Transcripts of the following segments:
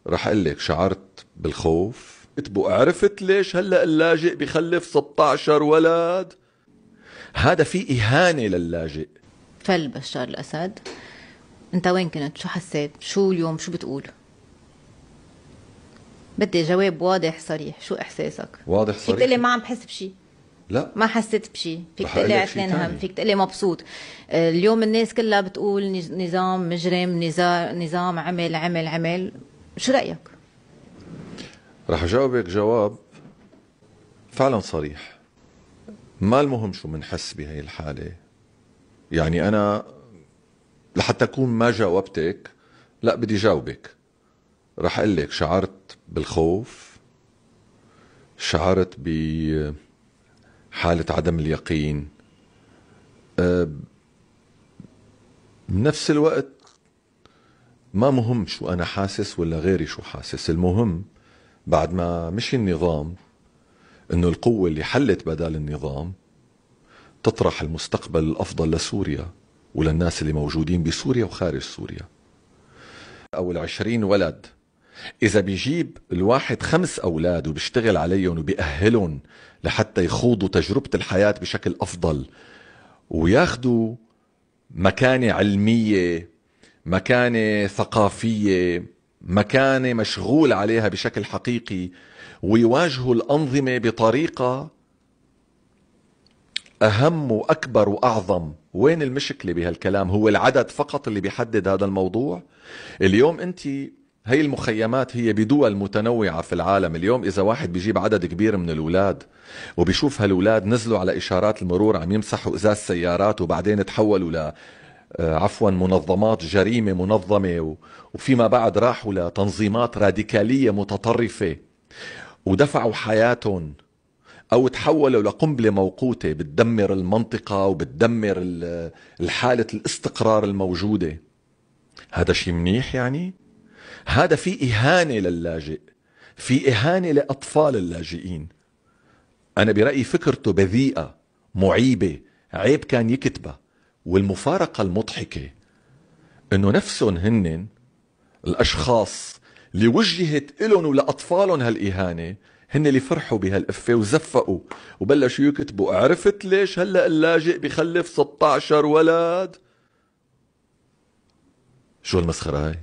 رح اقول لك شعرت بالخوف. اتبو عرفت ليش هلا اللاجئ بخلف 16 ولد؟ هذا في إهانة للاجئ. فل بشار الأسد. انت وين كنت؟ شو حسيت؟ شو اليوم شو بتقول؟ بدي جواب واضح صريح. شو احساسك؟ واضح صريح. فيك تقلي ما عم بحس بشي؟ لا ما حسيت بشي. فيك رح تقلي أقول لك شي عتلان هم. تاني. فيك تقلي مبسوط. اليوم الناس كلها بتقول نظام مجرم، نظام عمل. شو رأيك؟ رح أجاوبك جواب فعلا صريح. ما المهم شو منحس بهي الحالة. يعني أنا لحتى أكون ما جاوبتك، لا بدي جاوبك. رح أقول لك شعرت بالخوف، شعرت بحالة عدم اليقين، بنفس الوقت ما مهم شو أنا حاسس ولا غيري شو حاسس. المهم بعد ما مشي النظام إنه القوة اللي حلت بدال النظام تطرح المستقبل الأفضل لسوريا وللناس اللي موجودين بسوريا وخارج سوريا. أو 20 ولد إذا بيجيب الواحد 5 أولاد وبيشتغل عليهم وبيأهلهم لحتى يخوضوا تجربة الحياة بشكل أفضل وياخدوا مكانة علمية، مكانة ثقافية، مكانة مشغول عليها بشكل حقيقي، ويواجهوا الأنظمة بطريقة أهم وأكبر وأعظم. وين المشكلة بهالكلام؟ هو العدد فقط اللي بيحدد هذا الموضوع؟ اليوم أنت هي المخيمات هي بدول متنوعة في العالم. اليوم إذا واحد بيجيب عدد كبير من الأولاد وبيشوف هالأولاد نزلوا على إشارات المرور عم يمسحوا إزاز سيارات وبعدين تحولوا منظمات جريمة منظمة، وفيما بعد راحوا لتنظيمات راديكالية متطرفة ودفعوا حياتهم، أو تحولوا لقنبلة موقوتة بتدمر المنطقة وبتدمر الحالة الاستقرار الموجودة. هذا شيء منيح؟ يعني هذا في إهانة للاجئ، في إهانة لأطفال اللاجئين. أنا برأيي فكرته بذيئة معيبة، عيب كان يكتبها. والمفارقة المضحكة إنه نفسهم هن الأشخاص اللي وجهت إلهم ولأطفالهم هالإهانة هن اللي فرحوا بهالإفة وزفقوا وبلشوا يكتبوا عرفت ليش هلأ اللاجئ بخلف 16 ولد. شو المسخرة هاي؟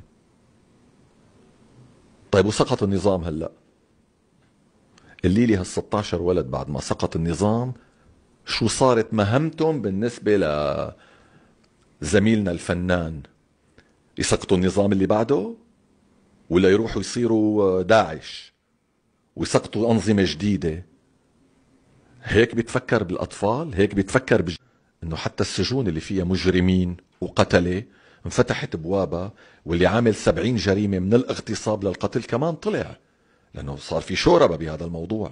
طيب وسقط النظام هلأ، اللي لي هال16 ولد بعد ما سقط النظام شو صارت مهمتهم بالنسبة لزميلنا الفنان؟ يسقطوا النظام اللي بعده ولا يروحوا يصيروا داعش ويسقطوا أنظمة جديدة؟ هيك بيتفكر بالأطفال؟ هيك بيتفكر إنه حتى السجون اللي فيها مجرمين وقتلة انفتحت بوابها، واللي عامل 70 جريمة من الاغتصاب للقتل كمان طلع، لأنه صار في شوربة بهذا الموضوع.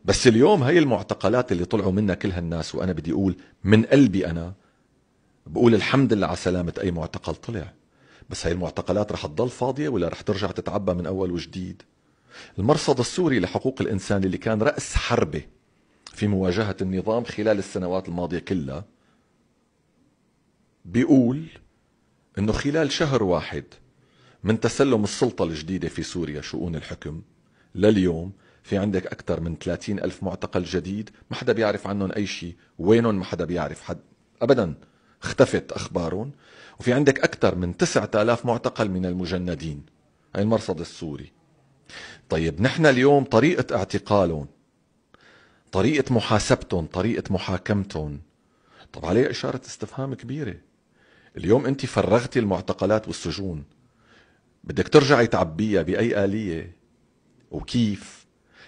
بس اليوم هاي المعتقلات اللي طلعوا منها كل هالناس، وأنا بدي أقول من قلبي أنا بقول الحمد لله على سلامة أي معتقل طلع، بس هاي المعتقلات رح تضل فاضية ولا رح ترجع تتعبى من أول وجديد؟ المرصد السوري لحقوق الإنسان اللي كان رأس حربة في مواجهة النظام خلال السنوات الماضية كلها بيقول إنه خلال شهر واحد من تسلم السلطة الجديدة في سوريا شؤون الحكم لليوم في عندك أكثر من 30 ألف معتقل جديد ما حدا بيعرف عنهم أي شيء. وينهم؟ ما حدا بيعرف حد أبدا، اختفت أخبارهم. وفي عندك أكثر من 9000 معتقل من المجندين. هاي المرصد السوري. طيب نحن اليوم طريقة اعتقالهم، طريقة محاسبتهم، طريقة محاكمتهم، طب عليه إشارة استفهام كبيرة. اليوم أنت فرغتي المعتقلات والسجون، بدك ترجعي تعبيها بأي آلية وكيف؟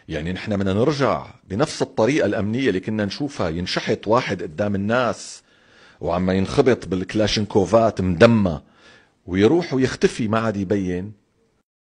يعني نحن بدنا نرجع بنفس الطريقة الأمنية اللي كنا نشوفها، ينشحت واحد قدام الناس وعما ينخبط بالكلاشنكوفات مدمى ويروح ويختفي ما عاد يبين؟